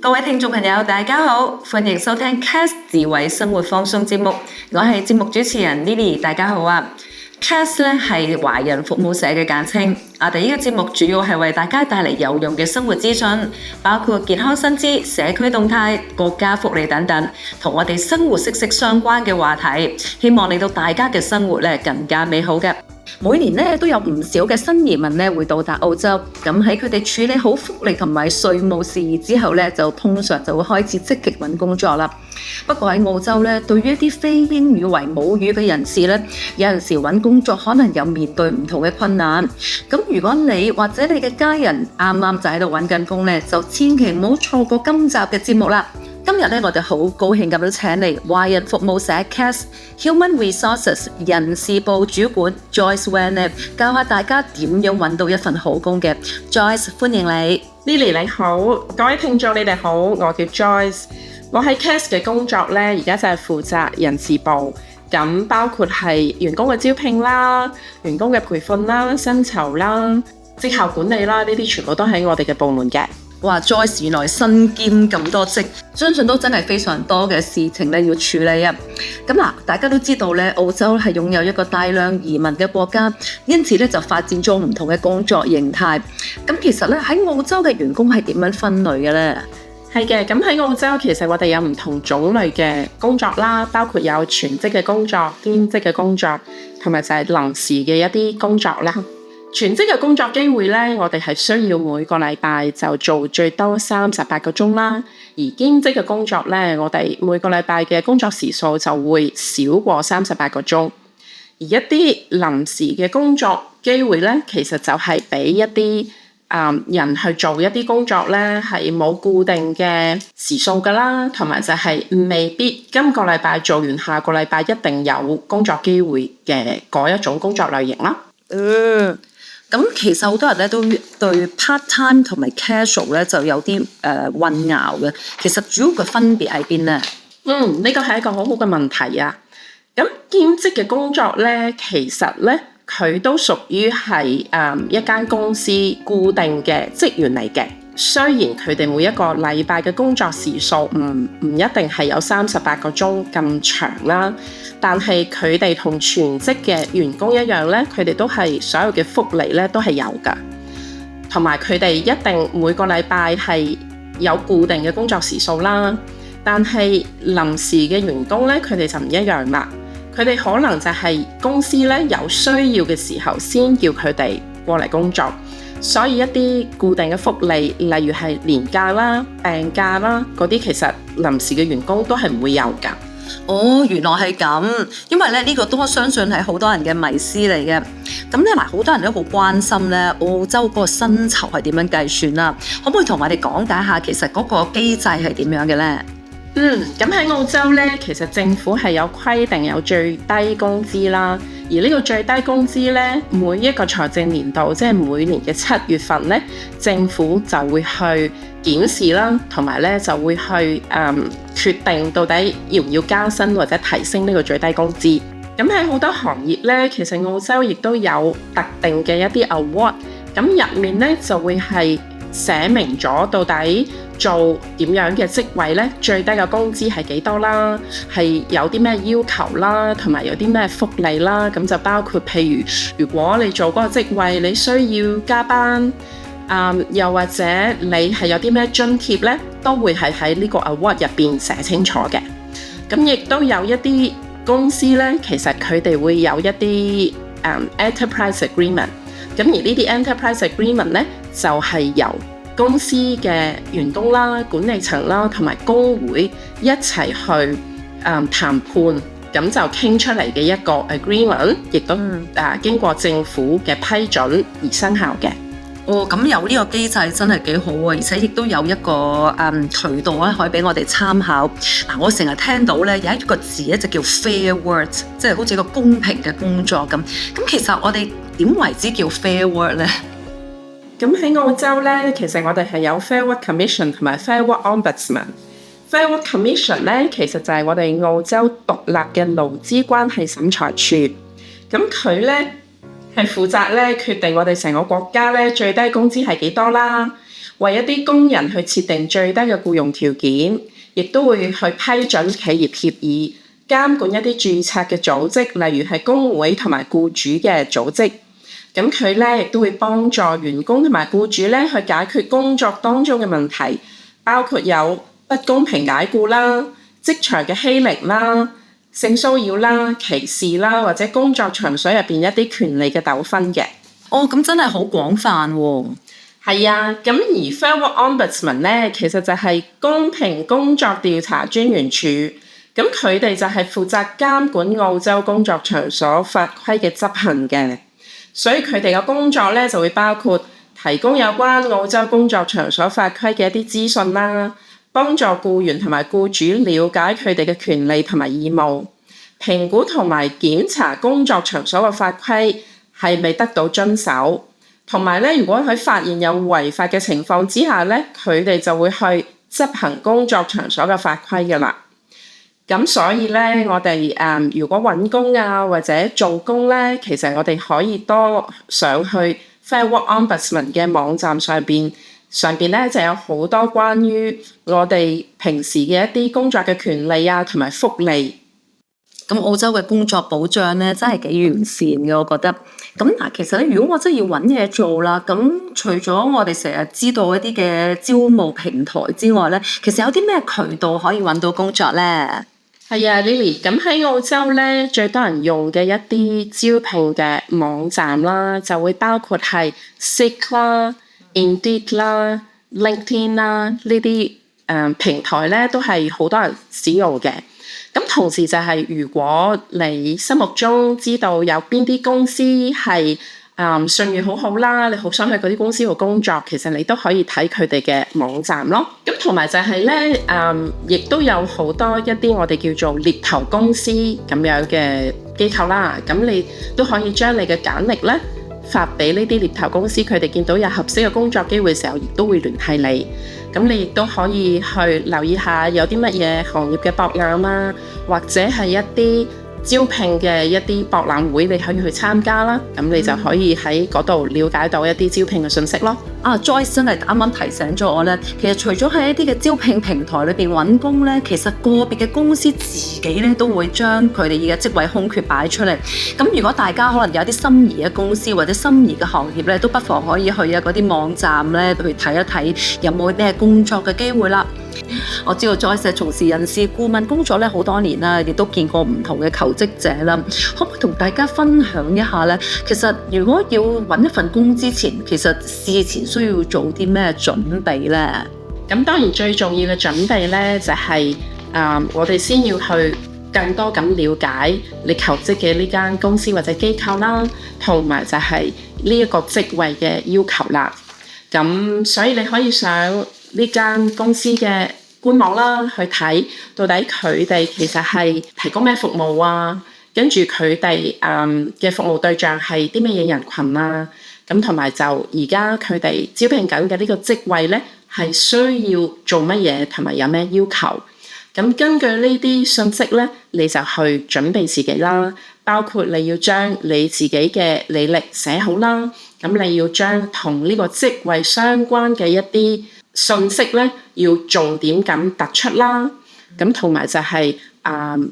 各位聽眾朋友，大家好，歡迎收聽 CASS 智慧生活放鬆節目，我係節目主持人 Lily， 大家好啊。CASS 咧係華人服務社嘅簡稱，我哋呢個節目主要係為大家帶嚟有用嘅生活資訊，包括健康新知、社區動態、國家福利等等，同我哋生活息息相關嘅話題，希望令到大家嘅生活咧更加美好嘅。每年咧都有唔少嘅新移民咧會到達澳洲，咁喺佢哋處理好福利同埋稅務事宜之後咧，就通常就會開始積極揾工作啦。不過喺澳洲咧，對於一啲非英語為母語嘅人士咧，有陣時揾工作可能有面對唔同嘅困難。咁如果你或者你嘅家人啱啱就喺度揾緊工咧，就千祈唔好錯過今集嘅節目啦。今日咧，我哋好高興咁樣請嚟華人服務社 CASS Human Resources 人事部主管 Joyce Wan 教下大家點樣揾到一份好工嘅。Joyce， 歡迎你。Lily 你好，各位聽眾你哋好，我叫 Joyce， 我喺 CASS 嘅工作咧，而家就係負責人事部，咁包括係員工嘅招聘啦、員工嘅培訓啦、薪酬啦、績效管理啦，呢啲全部都喺我哋嘅部門嘅。哇 Joyce 原來身兼咁多職，相信都真係非常多嘅事情咧要處理啊！咁嗱，大家都知道咧，澳洲係擁有一個大量移民嘅國家，因此咧就發展咗唔同嘅工作形態。咁其實咧喺澳洲嘅員工係點樣分類嘅咧？係嘅，咁喺澳洲其實我哋有唔同種類嘅工作啦，包括有全職嘅工作、兼職嘅工作，同埋就係臨時嘅一啲工作啦。全職嘅工作機會呢，我哋係需要每個禮拜就做最多38個鐘啦。而兼職嘅工作呢，我哋每個禮拜嘅工作時數就會少過38個鐘。而一啲臨時嘅工作機會呢，其實就係俾一啲人去做一啲工作呢，係冇固定嘅時數㗎啦，同埋就係未必今個禮拜做完，下個禮拜一定有工作機會嘅嗰一種工作類型啦。咁其實好多人咧都對 part time 同埋 casual 咧就有啲混淆嘅，其實主要嘅分別喺邊咧？呢個係一個好好嘅問題啊！咁兼職嘅工作咧，其實咧佢都屬於係一間公司固定嘅職員嚟嘅。雖然佢哋每一個禮拜嘅工作時數唔一定係有38個鐘咁長啦，但係佢哋同全職嘅員工一樣咧，佢哋都係所有嘅福利咧都係有㗎，同埋佢哋一定每個禮拜係有固定嘅工作時數啦。但係臨時嘅員工咧，佢哋就唔一樣啦。佢哋可能就係公司咧有需要嘅時候先叫佢哋過嚟工作。所以一啲固定嘅福利，例如係年假啦、病假啦，嗰啲其實臨時嘅員工都係唔會有㗎。哦，原來係咁，因為咧呢個都相信係好多人嘅迷思嚟嘅。咁咧嗱，好多人都好關心咧澳洲嗰個薪酬係點樣計算啦？可唔可以同我哋講解下其實嗰個機制係點樣嘅咧？咁喺澳洲咧，其實政府係有規定有最低工資啦。而呢個最低工資咧，每一個財政年度，即係每年嘅7月份咧，政府就會去檢視啦，同埋咧就會去決定到底要唔要加薪或者提升呢個最低工資。咁喺好多行業咧，其實澳洲亦都有特定嘅一啲 award， 咁入面咧就會係寫明咗到底做點樣嘅職位咧，最低嘅工資係幾多啦，係有啲咩要求啦，同埋有啲咩福利啦。咁就包括譬如果你做嗰個職位你需要加班，又或者你係有啲咩津貼咧，都會係喺呢個 award 入邊寫清楚嘅。咁亦都有一啲公司咧，其實佢哋會有一啲enterprise agreement。咁而呢啲 enterprise agreement 咧，就係由公司嘅員工啦、管理層啦同埋工會一齊去談判，咁就傾出嚟嘅一個 agreement， 亦都經過政府嘅批准而生效嘅。哦，咁有呢個機制真係幾好啊，而且亦都有一個渠道咧，可以俾我哋參考。嗱，我成日聽到咧有一個字咧就叫 fair work， 即係好似個公平嘅工作咁。咁其實我哋點為之叫 fair work 咧？咁喺澳洲咧，其實我哋係有 Fair Work Commission 同埋 Fair Work Ombudsman。Fair Work Commission 咧，其實就係我哋澳洲獨立嘅勞資關係審裁處。咁佢咧係負責咧決定我哋成個國家咧最低工資係幾多啦，為一啲工人去設定最低嘅僱傭條件，亦都會去批准企業協議，監管一啲註冊嘅組織，例如係工會同埋僱主嘅組織。咁佢咧亦都會幫助員工同埋僱主咧去解決工作當中嘅問題，包括有不公平解僱啦、職場嘅欺凌啦、性騷擾啦、歧視啦，或者工作場所入邊一啲權利嘅糾紛嘅。哦，咁真係好廣泛喎。係啊，咁而 Fair Work Ombudsman 咧，其實就係公平工作調查專員處，咁佢哋就係負責監管澳洲工作場所法規嘅執行嘅，所以佢哋嘅工作咧就會包括提供有關澳洲工作場所法規嘅一啲資訊啦，幫助僱員同埋僱主了解佢哋嘅權利同埋義務，評估同埋檢查工作場所嘅法規係咪得到遵守。同埋咧，如果佢發現有違法嘅情況之下咧，佢哋就會去執行工作場所嘅法規㗎啦。咁所以咧，我哋如果揾工啊或者做工咧，其實我哋可以多上去 Fair Work Ombudsman 嘅網站上邊咧就有好多關於我哋平時嘅一啲工作嘅權利啊同埋福利。咁澳洲嘅工作保障咧真係幾完善嘅，我覺得。咁嗱，其實咧，如果我真係要揾嘢做啦，咁除咗我哋成日知道一啲嘅招募平台之外咧，其實有啲咩渠道可以揾到工作咧？係啊，Lily，咁喺澳洲咧最多人用嘅一啲招聘嘅網站啦，就會包括係 Seek 啦、Indeed 啦、LinkedIn 啦呢啲平台咧，都係好多人使用嘅。咁同時就係如果你心目中知道有邊啲公司係信譽好好啦，你好想去嗰啲公司度工作，其實你都可以睇佢哋嘅網站咯。咁同埋就係咧，亦都有好多一啲我哋叫做獵頭公司咁樣嘅機構啦。咁你都可以將你嘅簡歷咧發俾呢啲獵頭公司，佢哋見到有合適嘅工作機會嘅時候，亦都會聯繫你。咁你亦都可以去留意下有啲乜嘢行業嘅博覽啊，或者係一啲招聘嘅一啲博覽會，你可以去參加啦。咁你就可以喺嗰度了解到一啲招聘嘅信息咯。Joyce 真係啱啱提醒咗我咧，其實除咗喺一啲嘅招聘平台裏邊揾工咧，其實個別嘅公司自己咧都會將佢哋嘅職位空缺擺出嚟。咁如果大家可能有啲心儀嘅公司或者心儀嘅行業咧，都不妨可以去嗰啲網站咧去睇一睇有冇咩工作嘅機會啦。我知道 Joyce 從事人事顧問工作咧好多年啦，亦都見過唔同嘅求職者啦。可唔可以同大家分享一下咧？其實如果要揾一份工之前，其實事前需要做啲咩準備咧？咁當然最重要嘅準備咧，就係我哋先要去更多咁了解你求職嘅呢間公司或者機構啦，同埋就係呢一個職位嘅要求啦。咁所以你可以上呢間公司嘅官網啦，去睇到底佢哋其實係提供咩服務啊，跟住佢哋嘅服務對象係啲乜嘢人群啊，咁同埋就而家佢哋招聘緊嘅呢個職位咧，係需要做乜嘢，同埋有咩要求。咁根據呢啲信息咧，你就去準備自己啦，包括你要將你自己嘅履歷寫好啦，咁你要將同呢個職位相關嘅一啲信息咧，要重點咁突出啦。咁同埋就係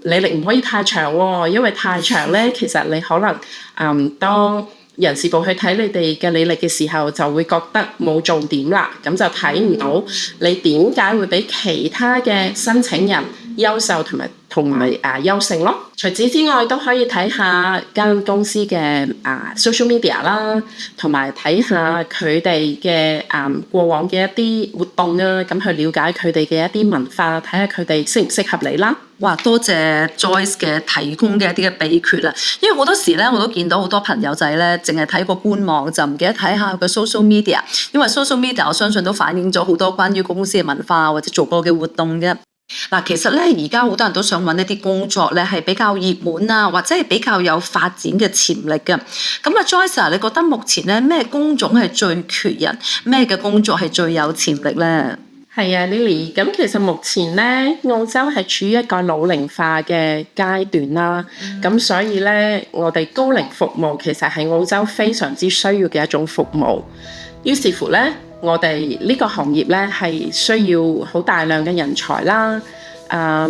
履歷唔可以太長喎，因為太長咧，其實你可能當人事部去睇你哋嘅履歷嘅時候，就會覺得冇重點啦，咁就睇唔到你點解會比其他嘅申請人優秀同埋優勝咯。除此之外，都可以睇下間公司嘅social media 啦，同埋睇下佢哋嘅過往嘅一啲活動啊，咁去了解佢哋嘅一啲文化，睇下佢哋適唔適合你啦。哇！多謝 Joyce 嘅提供嘅一啲嘅秘訣啦，因為好多時咧我都見到好多朋友仔咧，淨係睇個官網就唔記得睇下個 social media， 因為 social media 我相信都反映咗好多關於公司嘅文化或者做過嘅活動嘅。嗱，其實咧而家好多人都想揾一啲工作咧係比較熱門啊，或者係比較有發展嘅潛力嘅。咁啊 Joyce， 你覺得目前咧咩工種係最缺人，咩嘅工作係最有潛力咧？係啊 Lily， 咁其實目前咧澳洲係處於一個老齡化嘅階段啦，咁所以咧我哋高齡服務其實係澳洲非常之需要嘅一種服務。於是乎咧，我哋呢個行業咧係需要好大量嘅人才啦，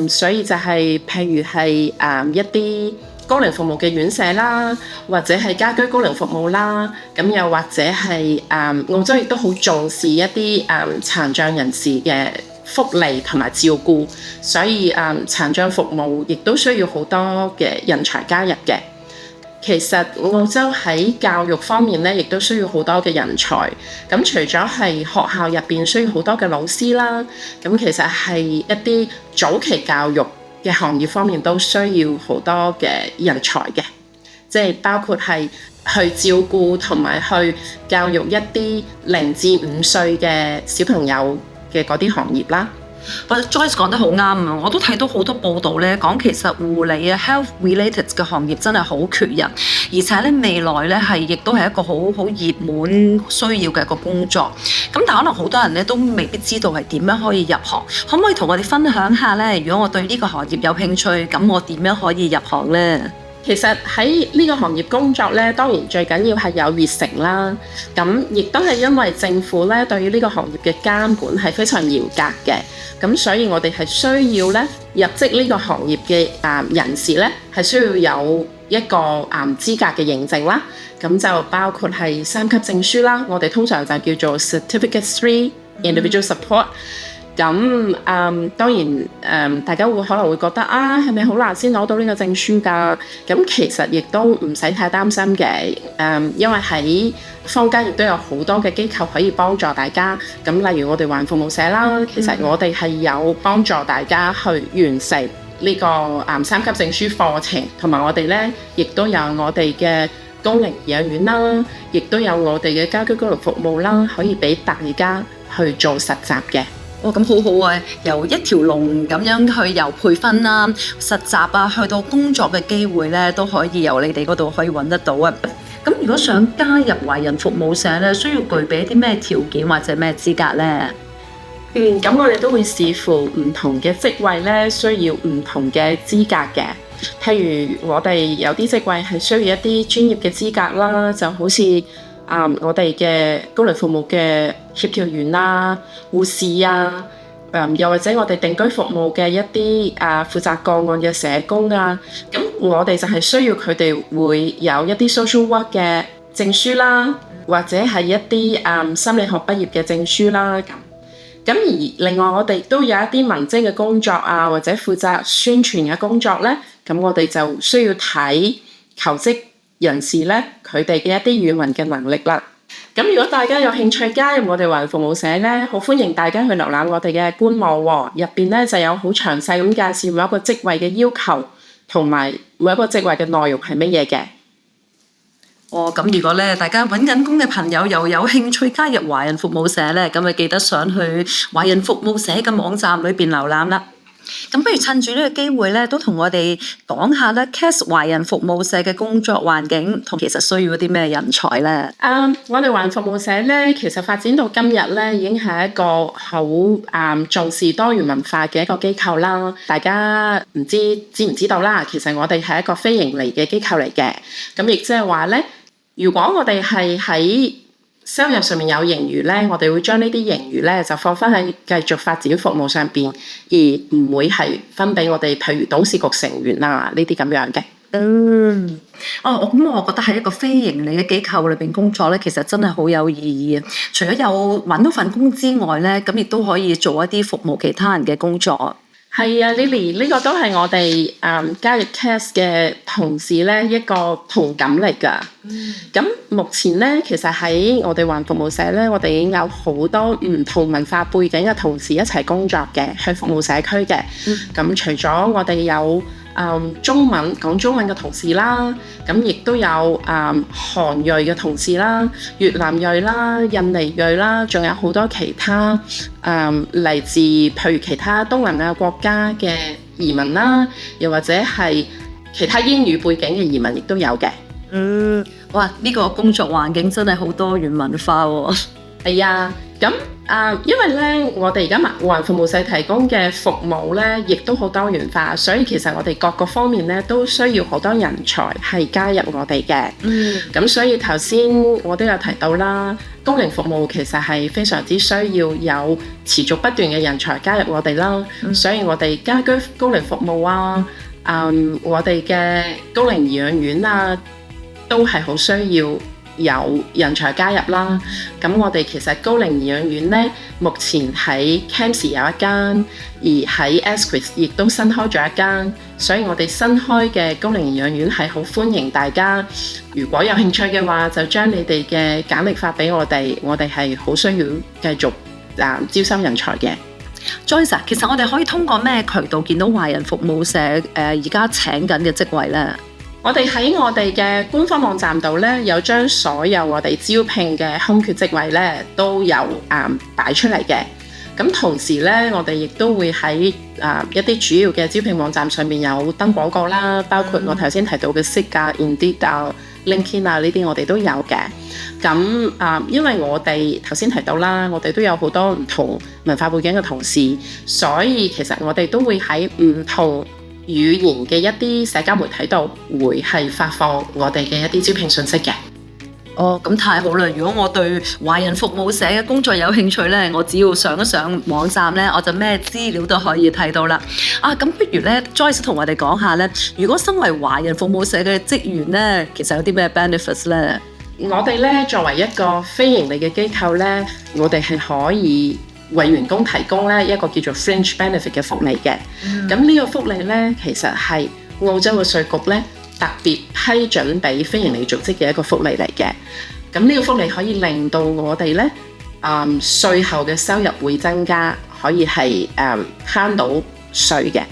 所以就係譬如係一啲高齡服務嘅院舍啦，或者係家居高齡服務啦，咁又或者係澳洲亦都好重視一啲殘障人士嘅福利同埋照顧，所以殘障服務亦都需要好多嘅人才加入嘅。其實澳洲喺教育方面咧，亦都需要好多嘅人才。咁除咗係學校入邊需要好多嘅老師啦，咁其實係一啲早期教育嘅行業方面都需要好多嘅人才嘅，即係包括係去照顧同埋去教育一啲0至5歲嘅小朋友嘅嗰啲行業啦。Joyce 講得好啱啊！我都睇到好多報道咧，講其實護理啊 health related 嘅行業真係好缺人，而且咧未來咧係亦都係一個好熱門需要嘅一個工作。咁但可能好多人咧都未必知道係點樣可以入行，可唔可以同我哋分享下咧？如果我對呢個行業有興趣，咁我點樣可以入行咧？其實喺呢個行業工作咧，當然最緊要係有熱誠啦。咁亦都係因為政府咧對於呢個行業嘅監管係非常嚴格嘅，咁所以我哋係需要咧入職呢個行業嘅人士咧係需要有一個資格嘅認證啦。咁就包括係3級證書啦，我哋通常就叫做 Certificate 3 Individual Support。咁當然大家可能會覺得係咪好難先攞到呢個證書㗎？咁其實亦都唔使太擔心嘅，因為喺坊間亦都有好多嘅機構可以幫助大家。咁例如我哋華人服務社啦，其實我哋係有幫助大家去完成呢個3級證書課程，同埋我哋咧亦都有我哋嘅公營養院啦，亦都有我哋嘅家居高齡服務啦，可以俾大家去做實習嘅。咁好好啊！由一條龍咁樣去由培訓啦、實習啊，去到工作嘅機會咧，都可以由你哋嗰度可以揾得到啊！咁如果想加入華人服務社咧，需要具備一啲咩條件或者咩資格咧？咁我哋都會視乎唔同嘅職位咧，需要唔同嘅資格嘅。譬如我哋有啲職位係需要一啲專業嘅資格啦，就好似我哋嘅高齡服務嘅協調員啦、護士啊，又或者我哋定居服務嘅一啲負責個案嘅社工啊，咁我哋就係需要佢哋會有一啲 social work 嘅證書啦，或者係一啲心理學畢業嘅證書啦咁而另外我哋都有一啲文職嘅工作啊，或者負責宣傳嘅工作咧，咁我哋就需要睇求職人士咧，佢哋嘅一啲語文嘅能力啦。咁如果大家有興趣加入我哋華人服務社咧，好歡迎大家去瀏覽我哋嘅官網喎，入邊咧就有好詳細咁介紹每一個職位嘅要求，同埋每一個職位嘅內容係乜嘢嘅。咁如果咧大家揾緊工嘅朋友又有興趣加入華人服務社咧，咁咪記得上去華人服務社嘅網站裏邊瀏覽啦。咁不如趁住呢個機會咧，都同我哋講下咧 CAS 華人服務社嘅工作環境同其實需要啲咩人才咧？我哋華人服務社咧，其實發展到今日咧，已經係一個好重視多元文化嘅一個機構啦。大家唔知唔知道啦？其實我哋係一個非盈利嘅機構嚟嘅。咁亦即係話咧，如果我哋係喺收入上面有盈餘咧，我哋會將呢啲盈餘咧就放翻喺繼續發展服務上邊，而唔會係分俾我哋譬如董事局成員啊呢啲咁樣嘅。我覺得喺一個非盈利嘅機構裏邊工作咧，其實真係好有意義啊！除咗有揾到份工之外咧，咁亦都可以做一啲服務其他人嘅工作。係啊 Lily， 呢個都係我哋加入 CAS 嘅同事咧一個同感嚟㗎。咁目前咧，其實喺我哋華人服務社咧，我哋已經有好多唔同文化背景嘅同事一齊工作嘅，去服務社區嘅。咁除咗我哋有講中文嘅同事啦，咁亦都有韓裔嘅同事啦、越南裔啦、印尼裔啦，仲有好多其他嚟自譬如其他東南亞國家嘅移民啦，又或者係其他英語背景嘅移民亦都有嘅。哇！呢個工作環境真係好多元文化喎。係啊，因為咧，我哋而家華人服務社提供嘅服務咧，亦都好多元化，所以其實我哋各個方面咧都需要好多人才係加入我哋嘅。咁所以頭先我都有提到啦，高齡服務其實係非常之需要有持續不斷嘅人才加入我哋啦。所以我哋家居高齡服務啊，我哋嘅高齡頤養院啊，都係好需要有人才加入啦。咁我哋其實高齡頤養院呢，目前喺 Campsie 有一間，而喺 Asquith 亦都新開咗一間，所以我哋新開嘅高齡頤養院係好歡迎大家。如果有興趣嘅話，就將你哋嘅簡歷發俾我哋，我哋係好需要繼續招收人才嘅。Joyce， 其實我哋可以通過咩渠道見到華人服務社而家請緊嘅職位呢？我哋喺我哋嘅官方網站度咧，有將所有我哋招聘嘅空缺職位咧都有擺出嚟嘅。咁同時咧，我哋亦都會喺一啲主要嘅招聘網站上面有登廣告啦，包括我頭先提到嘅 Seek 啊、Indeed 啊、LinkedIn 啊呢啲，我哋都有嘅。咁因為我哋頭先提到啦，我哋都有好多唔同文化背景嘅同事，所以其實我哋都會喺唔同語言嘅一啲社交媒體度會係發放我哋嘅一啲招聘信息嘅。哦，咁太好啦！如果我對華人服務社嘅工作有興趣呢，我只要上一上網站呢，我就咩資料都可以睇到啦。咁不如呢 Joyce 同我哋講下呢，如果身為華人服務社嘅職員呢，其實有啲咩 benefits 呢？我哋呢作為一個非盈利嘅機構呢，我哋係可以為員工提供咧一個叫做 Fringe Benefit 嘅福利嘅。咁呢個福利咧，其實係澳洲嘅稅局咧特別批准俾非營利組織嘅一個福利嚟嘅。咁呢個福利可以令到我哋咧稅後嘅收入會增加，可以係慳到稅嘅。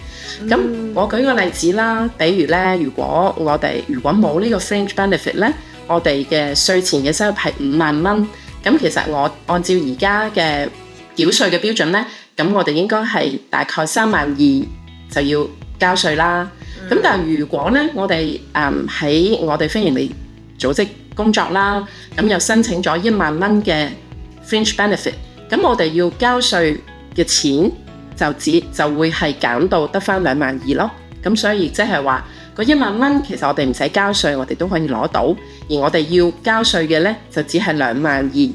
咁我舉個例子啦，比如咧，如果冇呢個 Fringe Benefit 咧，我哋嘅稅前嘅收入係5萬蚊。咁其實我按照而家嘅繳稅嘅標準咧，咁我哋應該係大概32000就要交稅啦。咁但係如果咧，我哋喺我哋非營利組織工作啦，咁又申請咗1萬蚊嘅 Fringe Benefit， 咁我哋要交稅嘅錢就會係減到得返22000咯。咁所以即係話嗰1萬蚊其實我哋唔使交稅，我哋都可以攞到，而我哋要交稅嘅咧就只係22000。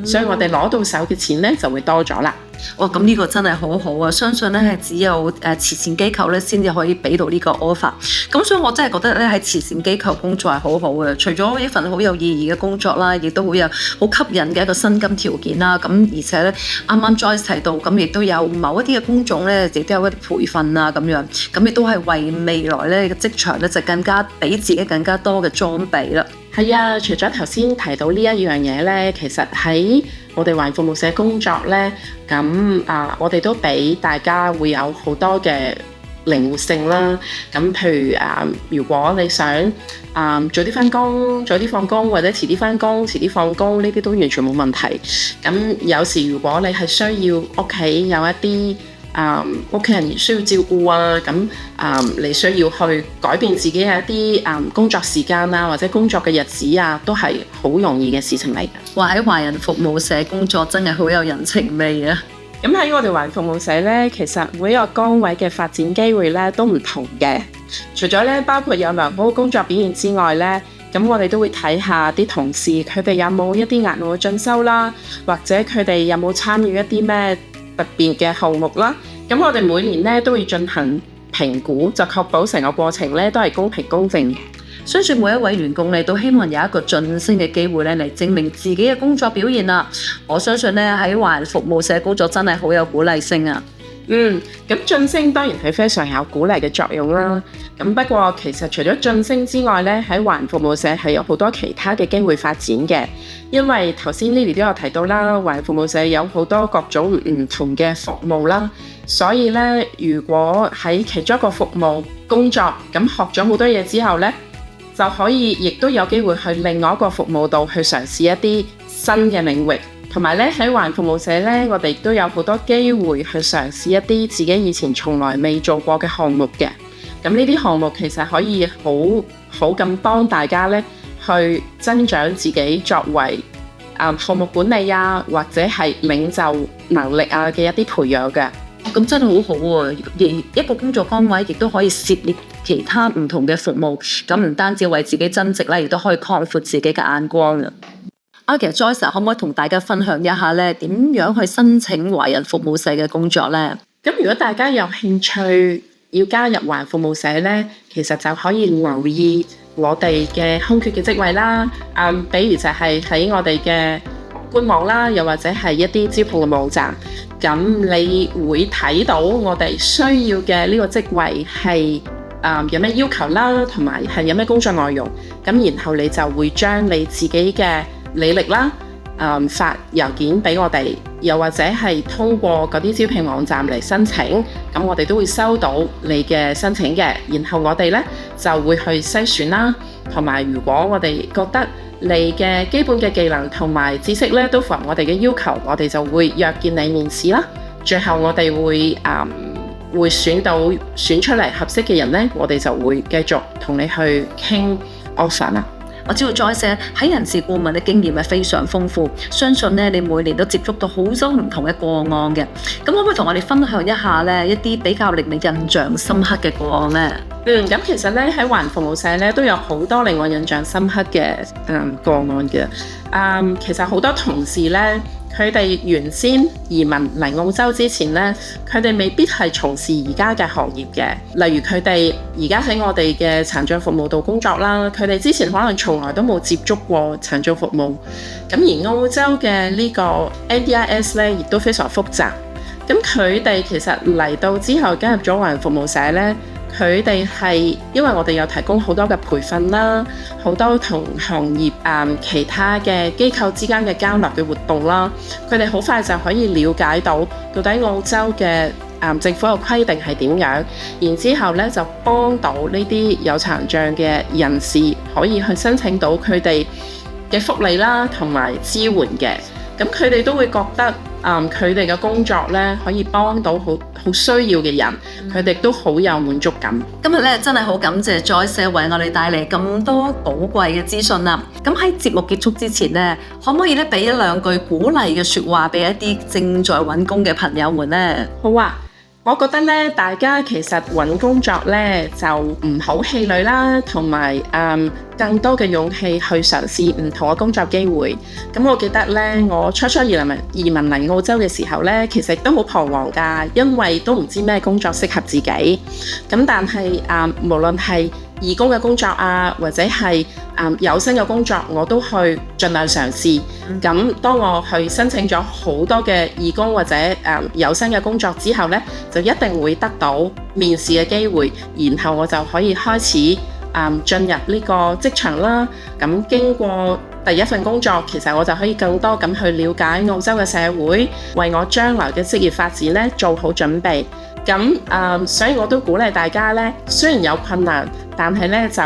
所以我哋攞到手嘅錢咧就會多咗啦。哇！咁呢個真係好好啊！相信咧係只有慈善機構咧先至可以俾到呢個 offer。咁所以我真係覺得咧喺慈善機構工作係好好嘅。除咗一份好有意義嘅工作啦，亦都好有好吸引嘅一個薪金條件啦。咁而且咧啱啱 Joyce 提到，咁亦都有某一啲嘅工種咧，亦都有一啲培訓啊咁樣。咁亦都係為未來咧嘅職場咧就更加俾自己更加多嘅裝備啦。係啊，除咗頭先提到呢一樣嘢咧，其實喺我哋華人服務社工作咧，咁我哋都俾大家會有好多嘅靈活性啦。咁譬如如果你想早啲返工、早啲放工，或者遲啲返工、遲啲放工，呢啲都完全冇問題。咁有時如果你係需要屋企有一啲屋企人需要照顧啊，咁你需要去改變自己嘅一啲工作時間啊，或者工作嘅日子啊，都係好容易嘅事情嚟嘅。話喺華人服務社工作真係好有人情味啊！咁喺我哋華人服務社咧，其實每一個崗位嘅發展機會咧都唔同嘅。除咗咧包括有良好工作表現之外咧，咁我哋都會睇下啲同事佢哋有冇一啲額外進修啦，或者佢哋有冇參與一啲咩特別嘅項目啦。咁我哋每年咧都會進行評估，就確保成個過程咧都係公平公正。相信每一位員工咧都希望有一個晉升嘅機會咧嚟證明自己嘅工作表現啦。我相信咧喺華人服務社工作真係好有鼓勵性啊！咁晉升當然係非常有鼓勵嘅作用啦。咁不過其實除咗晉升之外咧，喺華人服務社係有好多其他嘅機會發展嘅。因為頭先 Lily 都有提到啦，華人服務社有好多各種唔同嘅服務啦。所以咧，如果喺其中一個服務工作，咁學咗好多嘢之後咧，就可以亦都有機會去另外一個服務度去嘗試一啲新嘅領域。同埋咧喺華人服務社咧，我哋亦都有好多機會去嘗試一啲自己以前從來未做過嘅項目嘅。咁呢啲項目其實可以好咁幫大家咧去增長自己作為項目管理啊，或者係領袖能力啊嘅一啲培養嘅。咁真係好好喎！而一個工作崗位亦都可以涉獵其他唔同嘅服務，咁唔單止為自己增值啦，亦都可以擴闊自己嘅眼光啊！其實 Joyce 可唔可以同大家分享一下咧，點樣去申請華人服務社嘅工作咧？咁如果大家有興趣要加入華人服務社咧，其實就可以留意我哋嘅空缺嘅職位啦。比如就係喺我哋嘅官網啦，又或者係一啲招聘嘅網站，咁你會睇到我哋需要嘅呢個職位係有咩要求啦，同埋係有咩工作內容。咁然後你就會將你自己嘅履歷啦，發郵件俾我哋，又或者係通過嗰啲招聘網站嚟申請，咁我哋都會收到你嘅申請嘅。然後我哋呢就會去篩選啦，同埋如果我哋覺得你嘅基本嘅技能同埋知識咧都符合我哋嘅要求，我哋就會約見你面試啦。最後我哋會選出嚟合適嘅人咧，我哋就會繼續同你去傾 offer 啦。我知道 Joyce 喺人事顧問嘅經驗係非常豐富，相信咧你每年都接觸到好多唔同嘅個案嘅。咁可唔可以同我哋分享一下咧一啲比較令你印象深刻嘅個案咧？咁其實咧喺華人服務社咧都有好多令我印象深刻嘅個案嘅。其實好多同事咧，佢哋原先移民嚟澳洲之前咧，佢哋未必係從事而家嘅行業嘅。例如佢哋而家喺我哋嘅殘障服務度工作啦，佢哋之前可能從來都冇接觸過殘障服務。咁而澳洲嘅呢個 NDIS 咧，亦都非常複雜。咁佢哋其實嚟到之後加入咗華人服務社咧，佢哋係因為我哋有提供好多嘅培訓啦，好多同行業其他嘅機構之間嘅交流嘅活動啦，佢哋好快就可以了解到底澳洲嘅政府嘅規定係點樣，然之後咧就幫到呢啲有殘障嘅人士可以去申請到佢哋嘅福利啦，同埋支援嘅。咁佢哋都會覺得佢哋嘅工作咧可以幫到好需要嘅人，佢哋都好有滿足感。今日咧真係好感謝 Joyce 為我哋帶嚟咁多寶貴嘅資訊啦。咁喺節目結束之前咧，可唔可以咧俾一兩句鼓勵嘅說話俾一啲正在揾工嘅朋友們咧？好啊。我覺得咧，大家其實揾工作咧就唔好氣餒啦，同埋更多嘅勇氣去嘗試唔同嘅工作機會。咁我記得咧，我初移民嚟澳洲嘅時候咧，其實都好彷徨㗎，因為都唔知咩工作適合自己。咁但係無論係義工嘅工作啊，或者係有薪嘅工作，我都去盡量嘗試。咁當我去申請咗好多嘅義工或者有薪嘅工作之後呢，就一定會得到面試嘅機會，然後我就可以開始進入呢個職場啦。咁經過第一份工作，其實我就可以更多咁去了解澳洲嘅社會，為我將來嘅職業發展呢做好準備。咁所以我都鼓勵大家呢，雖然有困難，但係呢就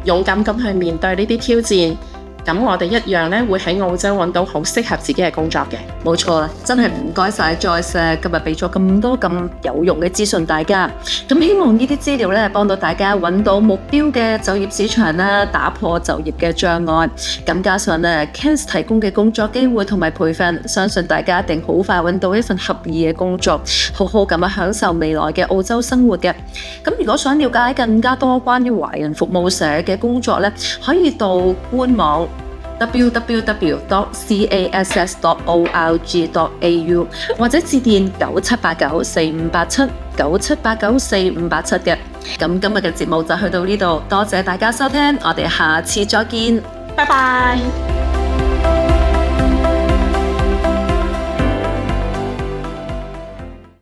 勇敢咁去面對呢啲挑戰。咁我哋一樣咧會喺澳洲揾到好適合自己嘅工作嘅。冇錯，真係唔該晒 Joyce 今日俾咗咁多咁有用嘅資訊大家。咁希望呢啲資料咧幫到大家揾到目標嘅就業市場啦，打破就業嘅障礙。咁加上咧 CAS 提供嘅工作機會同埋培訓，相信大家一定好快揾到一份合意嘅工作，好好咁享受未來嘅澳洲生活嘅。咁如果想了解更加多關於華人服務社嘅工作咧，可以到官網www.cass.org.au 或者致電97894587 97894587嘅。咁今日嘅節目就去到呢度，多謝大家收聽，我哋下次再見，拜拜。